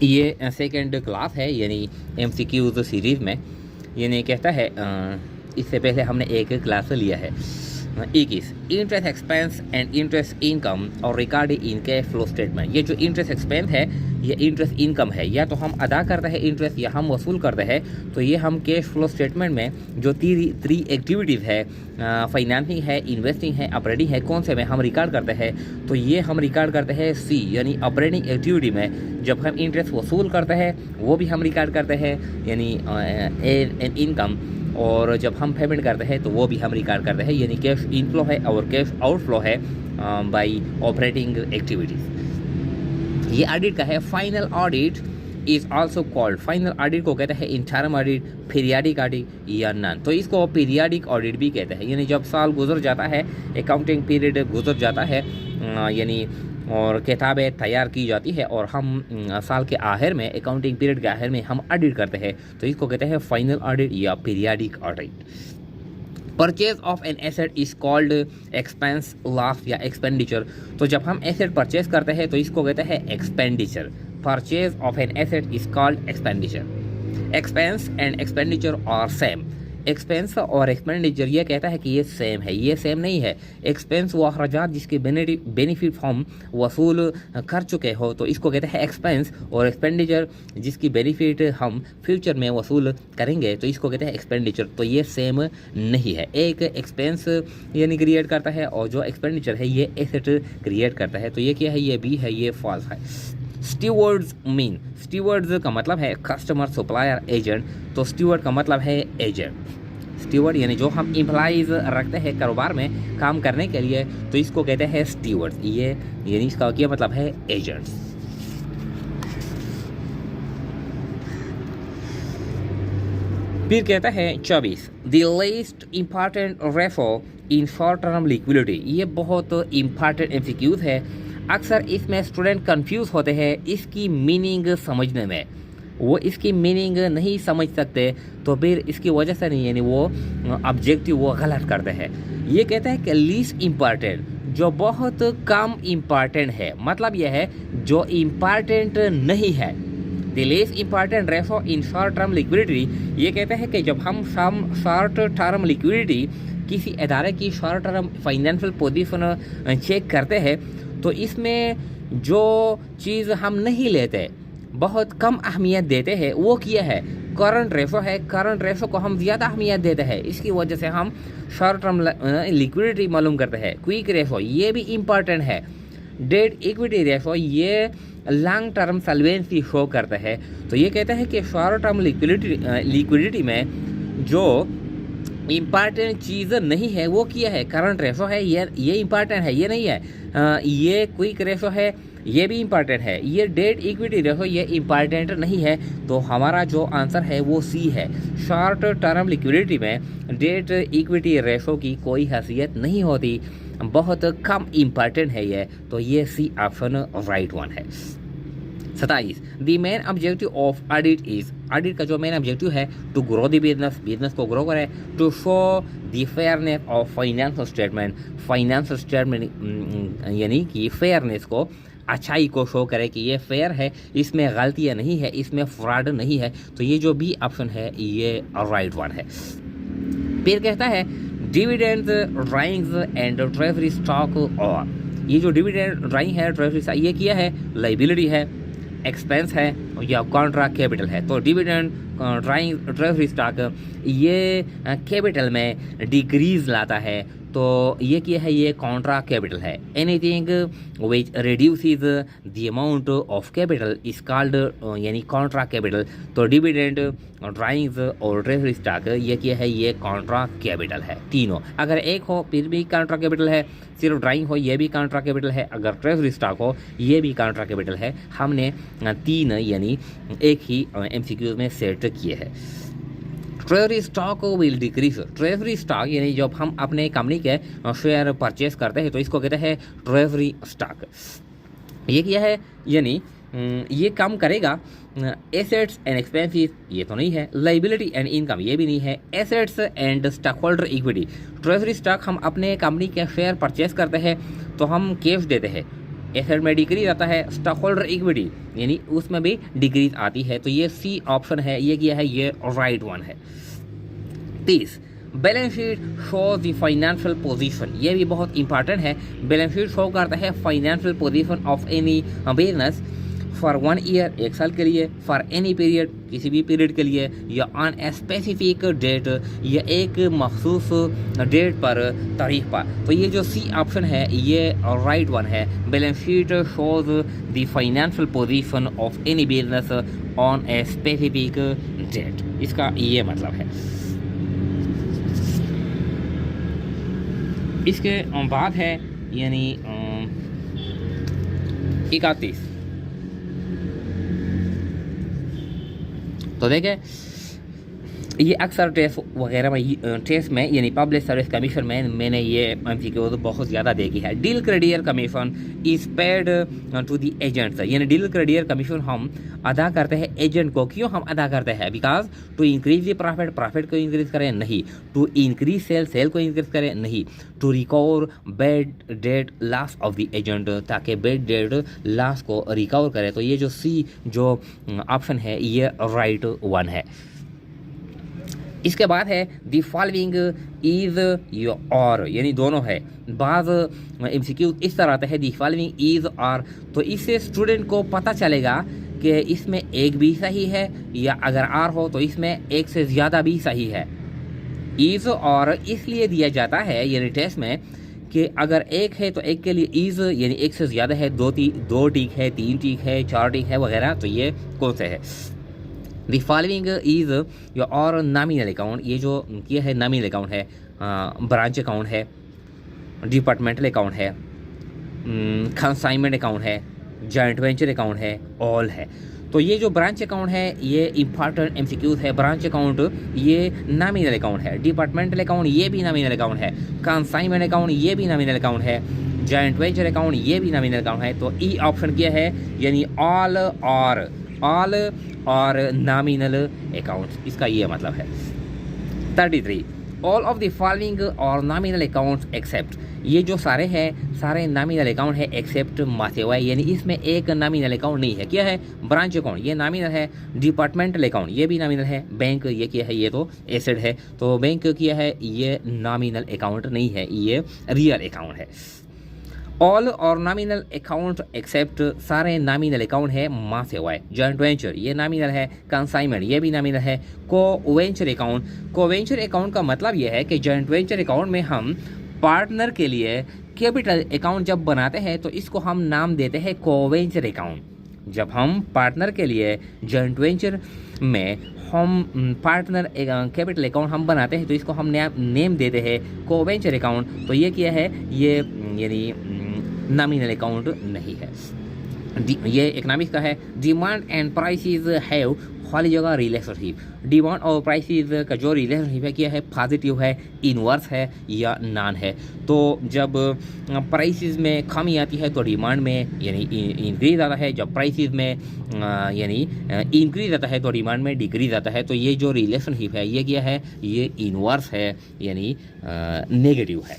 ये second class है यानी एमसीक्यूज सीरीज़ में। यानी कहता है इससे पहले हमने एक क्लास लिया है 21 interest expense and interest income और record in cash flow statement. ये जो इंटरेस्ट एक्सपेंस है ये इंटरेस्ट इनकम है, या तो हम अदा करते हैं इंटरेस्ट या हम वसूल करते हैं। तो ये हम कैश फ्लो स्टेटमेंट में जो थ्री एक्टिविटीज़ है, फाइनेंसिंग है, इन्वेस्टिंग है, ऑपरेटिंग है, कौन से में हम रिकॉर्ड करते हैं। तो ये हम रिकॉर्ड करते हैं सी यानी ऑपरेटिंग एक्टिविटी में। जब हम इंटरेस्ट वसूल करते हैं वो भी हम रिकॉर्ड करते हैं यानी एन इनकम, और जब हम पेमेंट करते हैं तो वो भी हम रिकॉर्ड करते हैं यानी कैश इनफ्लो है और कैश आउटफ्लो है बाय ऑपरेटिंग एक्टिविटीज़। ये ऑडिट का है। Final audit is also called, final audit को कहते हैं इंटरम ऑडिट, पीरियाडिक ऑडिट या नन। तो इसको पीरियाडिक ऑडिट भी कहते हैं यानी जब साल गुजर जाता है, अकाउंटिंग पीरियड गुजर जाता है यानी और किताबें तैयार की जाती है और हम साल के आखिर में, अकाउंटिंग पीरियड के आखिर में हम ऑडिट करते हैं, तो इसको कहते हैं फाइनल ऑडिट या periodic audit. Purchase of an asset is called expense, loss या एक्सपेंडिचर। तो जब हम एसेट परचेज करते हैं तो इसको कहते हैं expenditure. Purchase of an asset is called expenditure. Expense and expenditure are same. Expense और एक्सपेंडिचर ये कहता है कि ये सेम है, ये सेम नहीं है। एक्सपेंस वो अखराजात जिसके बेनिफिट हम वसूल कर चुके हो तो इसको कहते हैं एक्सपेंस, और एक्सपेंडिचर जिसकी बेनिफिट हम फ्यूचर में वसूल करेंगे तो इसको कहते हैं एक्सपेंडिचर। तो ये सेम नहीं है। एक एक्सपेंस यानी क्रिएट करता है और जो एक्सपेंडिचर है ये एसेट क्रिएट करता है। तो ये क्या है, ये बी है, ये फॉल्स है। स्टीवर्ड्स मीन, स्टीवर्ड्स का मतलब है कस्टमर, सप्लायर, एजेंट। तो स्टीवर्ड का मतलब है एजेंट। स्टीवर्ड यानी जो हम एम्प्लॉइज रखते हैं कारोबार में काम करने के लिए तो इसको कहते हैं स्टीवर्ड्स। ये यानी इसका क्या मतलब है, एजेंट्स। फिर कहता है 24 द लीस्ट इम्पॉर्टेंट रेफो इन शॉर्ट टर्म लिक्विडिटी। ये बहुत इम्पॉर्टेंट एमसीक्यूज है। अक्सर इसमें स्टूडेंट कंफ्यूज होते हैं इसकी मीनिंग समझने में, वो इसकी मीनिंग नहीं समझ सकते तो फिर इसकी वजह से नहीं यानी वो ऑब्जेक्टिव वो गलत करते हैं। ये कहता है कि लीस्ट इम्पॉर्टेंट जो बहुत कम इम्पॉर्टेंट है, मतलब यह है जो इम्पॉर्टेंट नहीं है। The least important ratio in short term liquidity. ये कहते हैं कि जब हम शॉर्ट टर्म लिक्विडिटी किसी अदारे की short term financial position check करते हैं तो इसमें जो चीज़ हम नहीं लेते, बहुत कम अहमियत देते हैं, वो क्या है, करंट रेशो है। करंट रेशो को हम ज़्यादा अहमियत देते हैं, इसकी वजह से हम शॉर्ट टर्म लिक्विडिटी मालूम करते हैं। क्विक रेशो ये भी इम्पॉर्टेंट है। डेट इक्विटी रेशो ये लॉन्ग टर्म सॉल्वेंसी शो करता है। तो ये कहता है कि शॉर्ट टर्म लिक्विडिटी में जो इम्पॉर्टेंट चीज़ नहीं है वो क्या है, करंट रेशो है, ये इम्पॉर्टेंट है, ये नहीं है। ये क्विक रेशो है, ये भी इम्पॉर्टेंट है। ये डेट इक्विटी रेशो ये इम्पॉर्टेंट नहीं है। तो हमारा जो आंसर है वो सी है। शॉर्ट टर्म लिक्विडिटी में डेट इक्विटी रेशो की कोई हैसियत नहीं होती, बहुत कम इम्पॉर्टेंट है ये। तो ये सी ऑप्शन राइट वन है। 27 the main objective of audit is, audit का जो मेन ऑब्जेक्टिव है टू ग्रो द बिजनेस को ग्रो करे, to show the fairness of financial statement. Financial statement यानी कि फेयरनेस को, अच्छाई को शो करे कि ये फेयर है, इसमें गलतियाँ नहीं है, इसमें फ्रॉड नहीं है। तो ये जो बी ऑप्शन है ये राइट वन है। फिर कहता है dividend drawings and treasury stock. और ये जो डिविडेंड ड्राइंग है, ट्रेजरी, ये क्या है, लाइबिलिटी है, एक्सपेंस है या कॉन्ट्रा कैपिटल है। तो डिविडेंड ड्राइंग ट्रेजरी स्टॉक ये कैपिटल में डिक्रीज लाता है, तो ये क्या है, ये कॉन्ट्रा कैपिटल है। Anything which reduces the amount of capital is called यानी कॉन्ट्रा कैपिटल। तो डिविडेंड, ड्राइंग्स और ट्रेजरी स्टॉक ये क्या है, ये कॉन्ट्रा कैपिटल है। तीनों अगर एक हो फिर भी कॉन्ट्रा कैपिटल है, सिर्फ ड्राइंग हो ये भी कॉन्ट्रा कैपिटल है, अगर ट्रेजरी स्टॉक हो ये भी कॉन्ट्रा कैपिटल है। हमने तीन यानी एक ही एमसीक्यू में सेट किए हैं। Treasury stock will decrease. Treasury stock यानी जब हम अपने कंपनी के शेयर परचेस करते हैं तो इसको कहते हैं ट्रेजरी स्टॉक। ये क्या है, यानी ये कम करेगा। एसेट्स एंड एक्सपेंसेस ये तो नहीं है। लाइबिलिटी एंड इनकम ये भी नहीं है। Assets and stock holder equity. Treasury stock हम अपने कंपनी के शेयर परचेस करते हैं तो हम कैश देते हैं, एसेट में डिक्रीज आता है, स्टॉक होल्डर इक्विटी यानी उसमें भी डिक्रीज आती है। तो ये सी ऑप्शन है, ये क्या है, ये राइट वन है। 30 balance sheet shows the financial position, ये भी बहुत इंपॉर्टेंट है। बैलेंस शीट शो करता है financial position of any business for 1 year, 1 साल के लिए, फॉर एनी पीरियड, किसी भी पीरियड के लिए, या ऑन ए स्पेसिफिक डेट, या एक मखसूस डेट पर, तारीख पर। तो ये जो सी ऑप्शन है ये राइट वन है। Balance sheet shows the financial position of any business on a specific date, इसका ये मतलब है। इसके बाद है यानी 31। तो देखें ये अक्सर टेस्ट वगैरह में, टेस्ट में यानी पब्लिक सर्विस कमीशन में मैंने ये एमसीक्यू बहुत ज़्यादा देखी है। Del credere commission is paid to the agents, यानी डील क्रेडियर कमीशन हम अदा करते हैं एजेंट को। क्यों हम अदा करते हैं? Because to increase the profit, profit को इंक्रीज करें, नहीं। टू इंक्रीज सेल, सेल को इंक्रीज करें, नहीं। To recover bad debt loss of the agent, ताकि बेड डेट लॉस को रिकवर करे। तो ये जो सी जो ऑप्शन है ये राइट वन है। इसके बाद है द फॉलोइंग इज और, यानी दोनों है। बाज एमसीक्यू इस तरह आता है द फॉलोइंग इज और, तो इससे स्टूडेंट को पता चलेगा कि इसमें एक भी सही है, या अगर आर हो तो इसमें एक से ज़्यादा भी सही है। इज और इसलिए दिया जाता है यानी टेस्ट में कि अगर एक है तो एक के लिए इज यानी एक से ज़्यादा है, दो टिक है, 3 टिक है, 4 टिक है वगैरह। तो ये कौन से है? द फॉलोइंग इज योर और नॉमिनल अकाउंट, ये जो किया है नॉमिनल अकाउंट है, ब्रांच अकाउंट है, डिपार्टमेंटल अकाउंट है, कंसाइनमेंट अकाउंट है, जॉइंट वेंचर अकाउंट है, ऑल है। तो ये जो ब्रांच अकाउंट है ये इंपॉर्टेंट एमसीक्यूज है। ब्रांच अकाउंट ये नॉमिनल अकाउंट है, डिपार्टमेंटल अकाउंट ये भी नॉमिनल अकाउंट है, कंसाइनमेंट अकाउंट ये भी नॉमिनल अकाउंट है, जॉइंट वेंचर अकाउंट ये भी नॉमिनल अकाउंट है। तो ई ऑप्शन क्या है, यानी ऑल और नॉमिनल अकाउंट्स, इसका ये मतलब है। 33 ऑल ऑफ द फॉलोइंग और नॉमिनल अकाउंट्स एक्सेप्ट, ये जो सारे हैं सारे नॉमिनल अकाउंट है एक्सेप्ट मासेवाई, यानी इसमें एक नॉमिनल अकाउंट नहीं है। क्या है? ब्रांच अकाउंट ये नॉमिनल है, डिपार्टमेंटल अकाउंट ये भी नॉमिनल है, बैंक ये क्या है, ये तो एसेट है। तो बैंक किया है ये नॉमिनल अकाउंट नहीं है, ये रियल अकाउंट है। ऑल और नॉमिनल अकाउंट एक्सेप्ट, सारे नॉमिनल अकाउंट है माँ सेवाए। जॉइंट वेंचर ये नॉमिनल है, कंसाइनमेंट ये भी नॉमिनल है। को वेंचर अकाउंट का मतलब ये है कि जॉइंट वेंचर अकाउंट में हम पार्टनर के लिए कैपिटल अकाउंट जब बनाते हैं तो इसको हम नाम देते हैं कोवेंचर अकाउंट। जब हम पार्टनर के लिए जॉइंट वेंचर में हम पार्टनर कैपिटल अकाउंट हम बनाते हैं तो इसको हम नेम देते हैं कोवेंचर अकाउंट। तो ये क्या है, ये यानी नॉमिनल अकाउंट नहीं है। ये इकोनॉमिक्स का है। डिमांड एंड प्राइसेस हैव खाली जगह रिलेशनशिप, डिमांड और प्राइसेस का जो रिलेशनशिप है क्या है, पॉजिटिव है, इनवर्स है या नॉन है। तो जब प्राइसेस में कमी आती है तो डिमांड में यानी इंक्रीज आता है, जब प्राइसेस में यानी इंक्रीज आता है तो डिमांड में डिक्रीज आता है। तो ये जो रिलेशनशिप है ये क्या है, ये इनवर्स है यानी नेगेटिव है।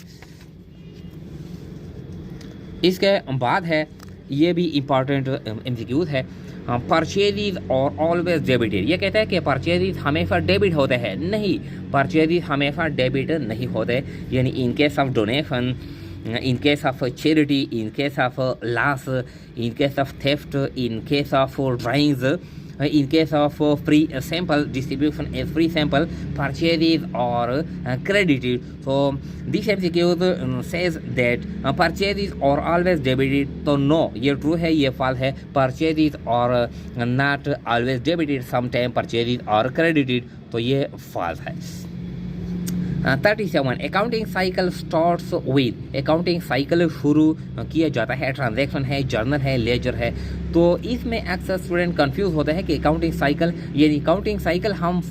इसके बाद है ये भी इम्पॉर्टेंट एमसीक्यूज है, परचेजेज और ऑलवेज डेबिटेड। ये कहता है कि परचेजेज हमेशा डेबिट होते हैं, नहीं, परचेजेज हमेशा डेबिट नहीं होते। यानी in case of donation, in case of charity, in case of loss, in case of theft, in case of drawings, in case of free sample distribution as free sample, purchases or credited. So this MCQ says that purchases are always debited. तो no, ये true है, ये false है। purchases are not always debited, sometimes purchases are credited. तो ये false है। 37 accounting cycle starts with, accounting cycle शुरू किया जाता है, ट्रांजैक्शन है, जर्नल है, लेजर है। तो इसमें अक्सर स्टूडेंट कंफ्यूज होते हैं कि अकाउंटिंग साइकिल यानी अकाउंटिंग साइकिल हम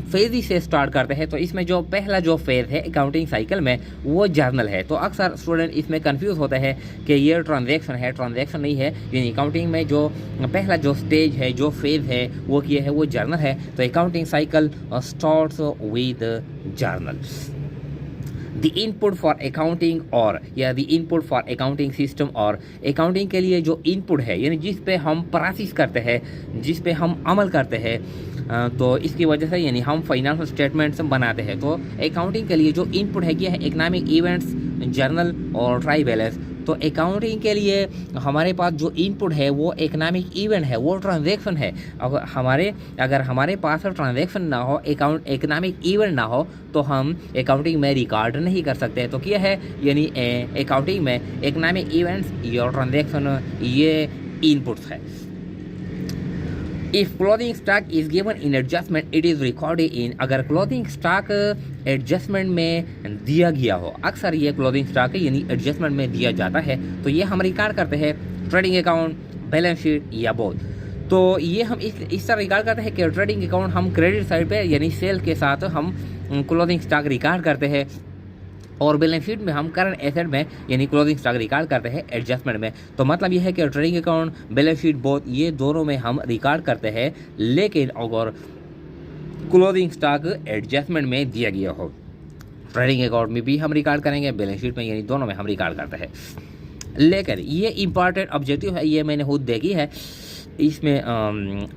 फेजी से स्टार्ट करते हैं। तो इसमें जो पहला जो फेज है अकाउंटिंग साइकिल में वो जर्नल है। तो अक्सर स्टूडेंट इसमें कंफ्यूज होते हैं कि ये ट्रांजैक्शन है, ट्रांजैक्शन नहीं है। यानी अकाउंटिंग में जो पहला जो स्टेज है, जो फेज है वो किया है वो जर्नल है। तो accounting cycle starts with journal. The input for accounting और या the input for accounting system और अकाउंटिंग के लिए जो इनपुट है यानी जिस पे हम प्रोसेस करते हैं, जिस पे हम अमल करते हैं, तो इसकी वजह से यानी हम फाइनेंशियल स्टेटमेंट्स बनाते हैं। तो अकाउंटिंग के लिए जो इनपुट है क्या है, इकोनॉमिक इवेंट्स, जर्नल और ट्राई बैलेंस। तो अकाउंटिंग के लिए हमारे पास जो इनपुट है वो इकोनॉमिक इवेंट है, वो ट्रांजैक्शन है। अगर हमारे पास ट्रांजैक्शन ना हो, इकोनॉमिक इवेंट ना हो, तो हम अकाउंटिंग में रिकॉर्ड नहीं कर सकते। तो क्या है यानी अकाउंटिंग में इकोनॉमिक इवेंट्स और ट्रांजैक्शन ये इनपुट्स है। If clothing stock is given in adjustment, it is recorded in। अगर clothing stock एडजस्टमेंट में दिया गया हो, अक्सर ये क्लोथिंग स्टॉक यानी एडजस्टमेंट में दिया जाता है, तो ये हम रिकॉर्ड करते हैं ट्रेडिंग अकाउंट, बैलेंस शीट या बोथ। तो ये हम इस तरह रिकॉर्ड करते हैं कि ट्रेडिंग अकाउंट हम क्रेडिट साइड पे यानी सेल के साथ हम क्लोथिंग स्टॉक रिकॉर्ड करते हैं, और बैलेंस शीट में हम करंट एसेट में यानी क्लोथिंग स्टॉक रिकॉर्ड करते हैं एडजस्टमेंट में। तो मतलब यह है कि trading account, balance sheet, both ये दोनों में हम रिकॉर्ड करते हैं, लेकिन अगर क्लोथिंग स्टॉक एडजस्टमेंट में दिया गया हो, ट्रेडिंग अकाउंट में भी हम रिकॉर्ड करेंगे, बैलेंस शीट में यानी दोनों में हम रिकॉर्ड करते हैं। लेकिन ये इंपॉर्टेंट ऑब्जेक्टिव है, ये मैंने खुद देखी है, इसमें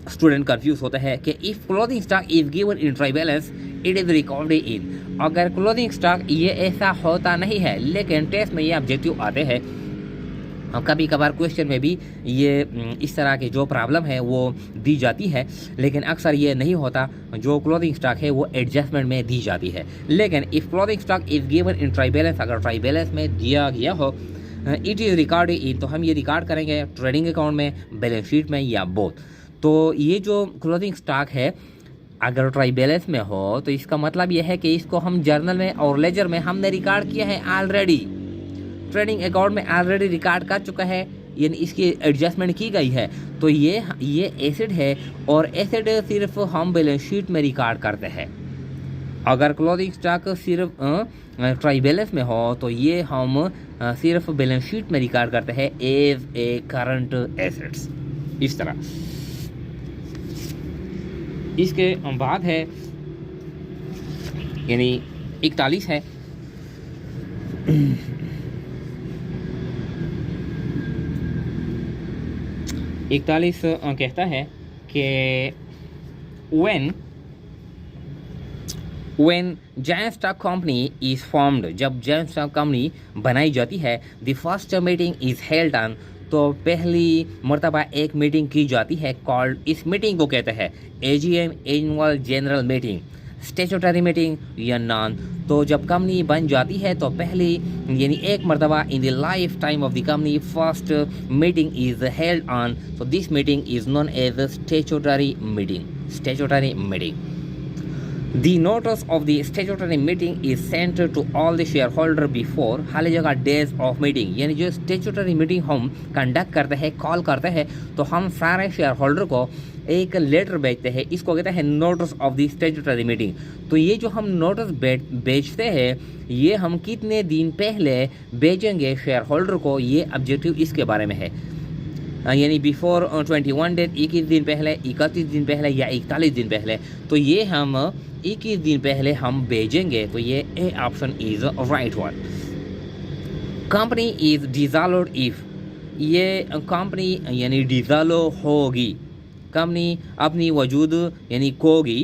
स्टूडेंट कंफ्यूज होता है कि if clothing stock is given in try balance it is recorded in. अगर क्लोथिंग स्टॉक ये ऐसा होता नहीं है, लेकिन टेस्ट में ये ऑब्जेक्टिव आते हैं, कभी कभार क्वेश्चन में भी ये इस तरह के जो प्रॉब्लम है वो दी जाती है, लेकिन अक्सर ये नहीं होता। जो क्लोथिंग स्टॉक है वो एडजस्टमेंट में दी जाती है। लेकिन if clothing stock is given in try balance, अगर ट्राई बैलेंस में दिया गया हो, इट इज़ रिकॉर्डेड इन, तो हम ये रिकॉर्ड करेंगे ट्रेडिंग अकाउंट में, बैलेंस शीट में या बोथ। तो ये जो क्लोथिंग स्टॉक है अगर ट्राई बैलेंस में हो, तो इसका मतलब यह है कि इसको हम जर्नल में और लेजर में हमने रिकॉर्ड किया है ऑलरेडी, ट्रेडिंग अकाउंट में ऑलरेडी रिकॉर्ड कर चुका है, यानी इसकी एडजस्टमेंट की गई है। तो ये एसेट है, और एसेट सिर्फ हम बैलेंस शीट में रिकॉर्ड करते हैं। अगर क्लोथिंग स्टॉक सिर्फ ट्राई बैलेंस में हो, तो ये हम सिर्फ बैलेंस शीट में रिकॉर्ड करते हैं एज ए करंट एसेट्स, इस तरह। इसके बाद है यानी 41 है, कहता है कि when giant stock company is formed, जब giant stock company बनाई जाती है, the first meeting is held on, तो पहली मर्तबा एक मीटिंग की जाती है, कॉल्ड, इस मीटिंग को कहते हैं AGM, annual general meeting, statutory meeting या नॉन। तो जब कंपनी बन जाती है तो पहली यानी एक मर्तबा in the life time of the company first meeting is held on, so this meeting is known as a statutory meeting. The notice of the statutory meeting is sent to all the shareholder before, हर जगह days of meeting, यानी जो statutory meeting हम conduct करते हैं, call करते हैं, तो हम सारे शेयर होल्डर को एक लेटर भेजते हैं, इसको कहते हैं notice of the statutory meeting. तो ये जो हम नोटिस भेजते हैं, ये हम कितने दिन पहले भेजेंगे शेयर होल्डर को, ये ऑब्जेक्टिव इसके बारे में है। यानी बिफोर 21 डेज, 21 दिन पहले, 31 दिन पहले या 41 दिन पहले। तो ये हम 21 दिन पहले हम भेजेंगे, तो ये A option is right one. Company is dissolved if, ये कंपनी यानी डिसॉल्व होगी, कंपनी अपनी वजूद यानी खोगी,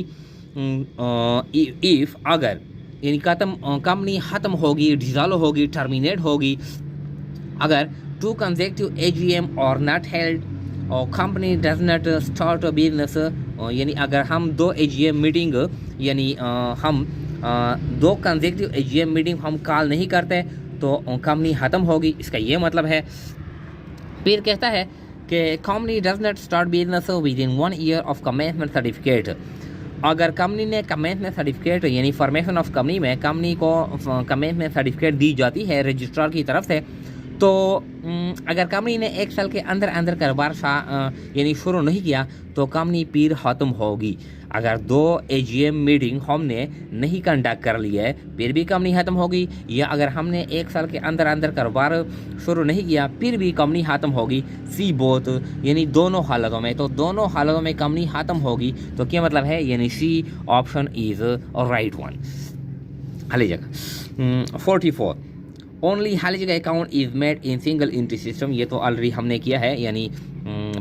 इफ अगर यानी कंपनी ख़त्म होगी, डिसॉल्व होगी, टर्मिनेट होगी, अगर 2 consecutive AGM और not held और company does not start business, यानी अगर हम 2 AGM मीटिंग यानी हम 2 consecutive AGM मीटिंग हम कॉल नहीं करते तो कंपनी ख़त्म होगी, इसका ये मतलब है। फिर कहता है कि company does not start business with in 1 year of commencement certificate, अगर कंपनी ने कमेंसमेंट सर्टिफिकेट यानी फॉर्मेशन ऑफ कंपनी में कंपनी को कमेंसमेंट सर्टिफिकेट दी जाती है रजिस्ट्रार की तरफ से, तो अगर कंपनी ने 1 साल के अंदर कारोबार यानी शुरू नहीं किया तो कंपनी फिर ख़त्म होगी। अगर 2 AGM मीटिंग हमने नहीं कंडक्ट कर लिया है फिर भी कंपनी ख़त्म होगी, या अगर हमने 1 साल के अंदर कारोबार शुरू नहीं किया फिर भी कंपनी ख़त्म होगी। सी बोथ यानी दोनों हालतों में, तो दोनों हालतों में कंपनी ख़त्म होगी। तो क्या मतलब है, यानी C option is right one, हर जगह। 44 ओनली हालिज account is made in single entry system, ये तो ऑलरेडी हमने किया है, यानी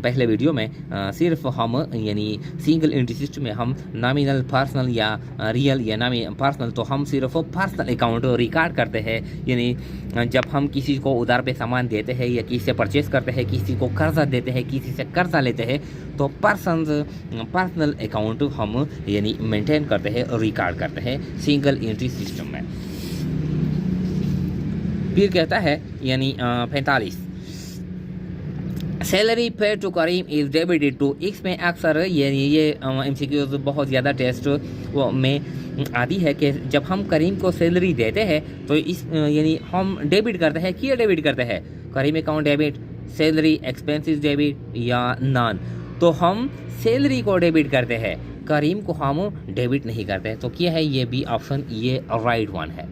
पहले वीडियो में सिर्फ हम यानी सिंगल एंट्री सिस्टम में हम नॉमिनल पर्सनल या रियल या नामी पर्सनल, तो हम सिर्फ पर्सनल अकाउंट रिकॉर्ड करते हैं, यानी जब हम किसी को उधार पे सामान देते हैं या किसी से परचेस करते हैं, किसी को कर्जा देते हैं, किसी से कर्जा लेते हैं, तो पर्सनल अकाउंट हम यानी मेंटेन करते हैं, रिकॉर्ड करते हैं सिंगल एंट्री सिस्टम में। फिर कहता है यानी 45 salary pay to Karim is debited to, इसमें अक्सर ये एमसीक्यूज बहुत ज़्यादा टेस्ट में आती है कि जब हम करीम को सैलरी देते हैं तो इस यानी हम डेबिट करते हैं, किया डेबिट करते हैं, Karim account debit, salary expenses debit या नॉन, तो हम सैलरी को डेबिट करते हैं, करीम को हम डेबिट नहीं करते हैं, तो क्या है ये भी ऑप्शन ये राइट वन है।